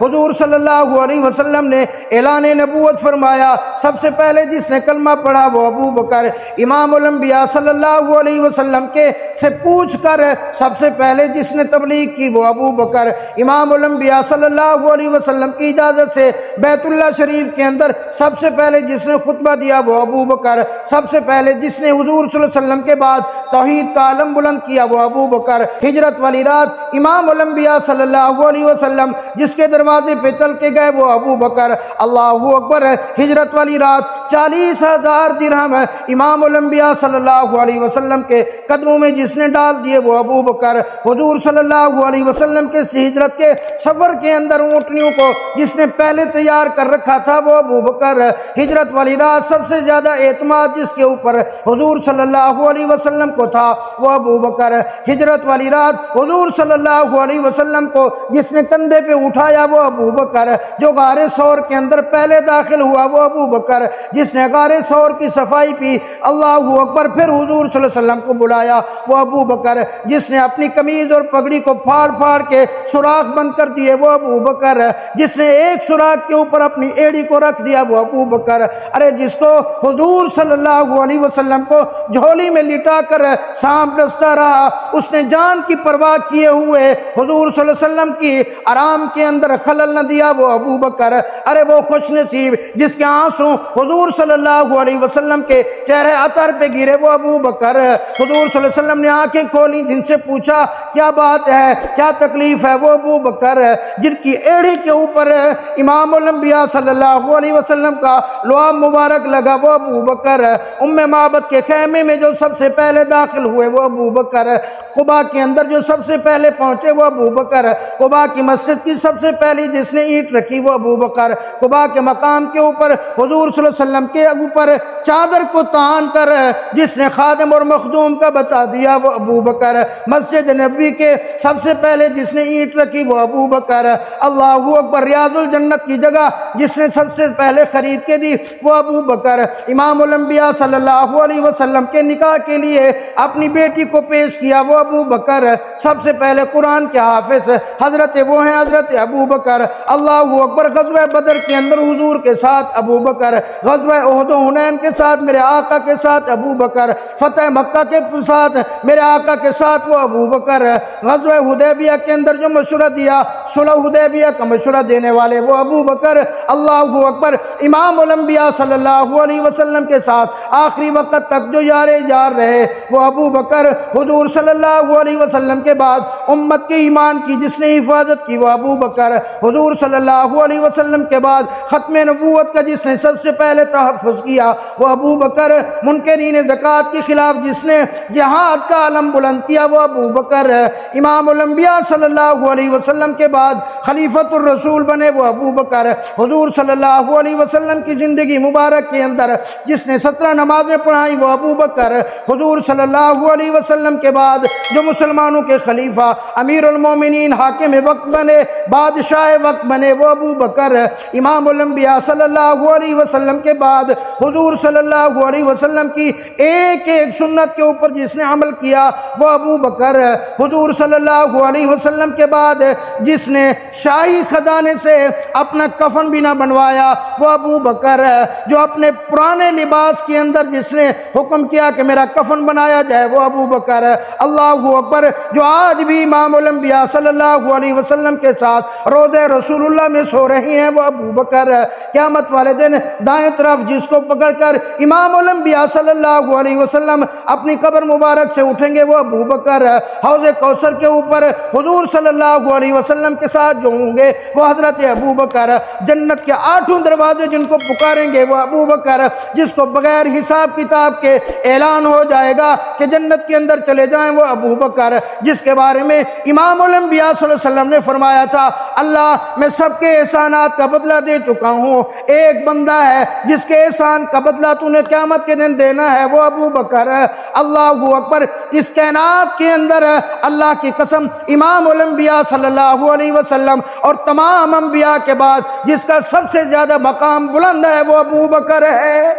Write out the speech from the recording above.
حضور صلی اللہ علیہ وسلم نے اعلان نبوت فرمایا، سب سے پہلے جس نے کلمہ پڑھا وہ ابو بکر۔ امام الانبیاء صلی اللہ علیہ وسلم کے سے پوچھ کر سب سے پہلے جس نے تبلیغ کی وہ ابو بکر۔ امام الانبیاء صلی اللہ علیہ وسلم کی اجازت سے بیت اللہ شریف کے اندر سب سے پہلے جس نے خطبہ دیا وہ ابو بکر۔ سب سے پہلے جس نے حضور صلی اللہ علیہ وسلم کے بعد توحید کا علم بلند کیا وہ ابو بکر۔ ہجرت والی رات امام الانبیاء صلی اللہ علیہ وسلم جس کے دروازے پہ چل کے گئے وہ ابو بکر۔ اللہ اکبر۔ ہجرت والی رات 40,000 درہم امام الانبیاء صلی اللہ علیہ وسلم کے قدموں میں جس نے ڈال دیے وہ ابو بکر۔ حضور صلی اللہ علیہ وسلم کے ہجرت کے سفر کے اندر اونٹنیوں کو جس نے پہلے تیار کر رکھا تھا وہ ابو بکر۔ ہجرت والی رات سب سے زیادہ اعتماد جس کے اوپر حضور صلی اللہ علیہ وسلم کو تھا وہ ابو بکر۔ ہجرت والی رات حضور صلی اللہ علیہ وسلم کو جس نے کندھے پہ اٹھایا وہ ابو بکر۔ جو غار ثور کے اندر پہلے داخل ہوا وہ ابو بکر۔ جس نے غار ثور کی صفائی پی، اللہ اکبر، پھر حضور صلی اللہ علیہ وسلم کو بلایا وہ ابو بکر۔ جس نے اپنی قمیض اور پگڑی کو پھاڑ پھاڑ کے سوراخ بند کر دیے وہ ابو بکر۔ جس نے ایک سوراخ کے اوپر اپنی ایڑی کو رکھ دیا وہ ابو بکر۔ ارے جس کو حضور صلی اللہ علیہ وسلم کو جھولی میں لٹا کر سانپ ڈستا رہا، اس نے جان کی پرواہ کیے ہوئے حضور صلی اللہ علیہ وسلم کی آرام کے اندر خلل نہ دیا وہ ابو بکر۔ ارے وہ خوش نصیب جس کے آنسو حضور صلی اللہ علیہ وسلم کے چہرے عطر پہ گرے وہ ابو بکر۔ حضور صلی اللہ علیہ وسلم نے آنکھیں کھولی، جن سے پوچھا کیا بات ہے، کیا تکلیف ہے، وہ ابو بکر۔ جن کی ایڑی کے اوپر امام الانبیاء صلی اللہ علیہ وسلم کا لعاب مبارک لگا وہ ابو بکر۔ ام معبد کے خیمے میں جو سب سے پہلے داخل ہوئے وہ ابو بکر۔ قباء کے اندر جو سب سے پہلے پہنچے وہ ابو بکر۔ قباء کی مسجد کی سب سے پہلی جس نے اینٹ رکھی وہ ابو بکر۔ قباء کے مقام کے اوپر حضور صلی اللہ علیہ وسلم کے اوپر چادر کو تان کر جس نے خادم اور مخدوم کا بتا دیا وہ ابو بکر۔ مسجد نبوی کے سب سے پہلے جس نے اینٹ رکھی وہ ابو بکر۔ اللہ اکبر۔ ریاض الجنت کی جگہ جس نے سب سے پہلے خرید کے دی وہ ابو بکر۔ امام الانبیاء صلی اللہ علیہ وسلم کے نکاح کے لیے اپنی بیٹی کو پیش کیا وہ ابو بکر۔ سب سے پہلے قرآن کے حافظ حضرت وہ ہیں حضرت ابو بکر۔ اللہ اکبر۔ غزوہ بدر کے اندر حضور کے ساتھ ابو بکر، غزوہ احد و حنین کے ساتھ میرے آقا کے ساتھ ابو بکر، فتح مکہ کے ساتھ میرے آقا کے ساتھ وہ ابو بکر۔ غزوہ حدیبیہ کے اندر جو مشورہ دیا، صلح حدیبیہ کا مشورہ دینے والے وہ ابو بکر۔ اللہ اکبر۔ امام الانبیاء صلی اللہ علیہ وسلم کے ساتھ آخری وقت تک جو یار رہے وہ ابو بکر۔ حضور صلی اللہ علیہ وسلم کے بعد امت کے ایمان کی جس نے حفاظت کی وہ ابو بکر۔ حضور صلی اللہ علیہ وسلم کے بعد ختم نبوت کا جس نے سب سے پہلے تحفظ کیا وہ ابو بکر۔ منکرین زکوٰۃ کے خلاف جس نے جہاد کا علم بلند کیا وہ ابو بکر۔ امام الانبیاء صلی اللہ علیہ وسلم کے بعد خلیفۃ الرسول بنے وہ ابو بکر۔ حضور صلی اللہ علیہ وسلم کی زندگی مبارک کے اندر جس نے 17 نمازیں پڑھائیں وہ ابو بکر۔ حضور صلی اللہ علیہ وسلم کے بعد جو مسلمانوں کے خلیفہ، امیر المومنین، حاکم وقت بنے، بادشاہ وقت بنے وہ ابو بکر۔ امام الانبیاء صلی اللہ علیہ وسلم کے بعد حضور صلی اللہ علیہ وسلم کی ایک ایک سنت کے اوپر جس نے عمل کیا وہ ابو بکر۔ حضور صلی اللہ علیہ وسلم کے بعد جس نے شاہی خزانے سے اپنا کفن بھی نہ بنوایا وہ ابو بکر۔ جو اپنے پرانے لباس کے اندر جس نے حکم کیا کہ میرا کفن بنایا جائے وہ ابو بکر۔ اللہ اکبر۔ جو آج بھی امام الانبیاء صلی اللہ علیہ وسلم کے ساتھ روضہ رسول اللہ میں سو رہی ہیں وہ ابو بکر۔ قیامت والے دن دائیں طرف جس کو پکڑ کر امام الانبیاء صلی اللہ علیہ وسلم اپنی قبر مبارک سے اٹھیں گے وہ ابو بکر۔ حوض کوثر کے اوپر حضور صلی اللہ علیہ وسلم کے ساتھ جو ہوں گے وہ حضرت ابو بکر۔ جنت کے 8 دروازے جن کو پکاریں گے وہ ابو بکر، جس کو بغیر حساب کتاب کے اعلان ہو جائے گا کہ جنت کے اندر چلے جائیں وہ ابو بکر، جس کے بارے میں امام الانبیاء صلی اللہ علیہ وسلم نے فرمایا تھا اللہ میں سب کے احسانات کا بدلہ دے چکا ہوں، ایک بندہ ہے جس کے احسان کا بدلہ تو نے قیامت کے دن دینا ہے وہ ابو بکر۔ اللہ اکبر۔ اس کائنات کے اندر اللہ کی قسم امام الانبیاء صلی اللہ علیہ وسلم اور تمام انبیاء کے بعد جس کا سب سے زیادہ مقام بلند ہے وہ ابو بکر ہے۔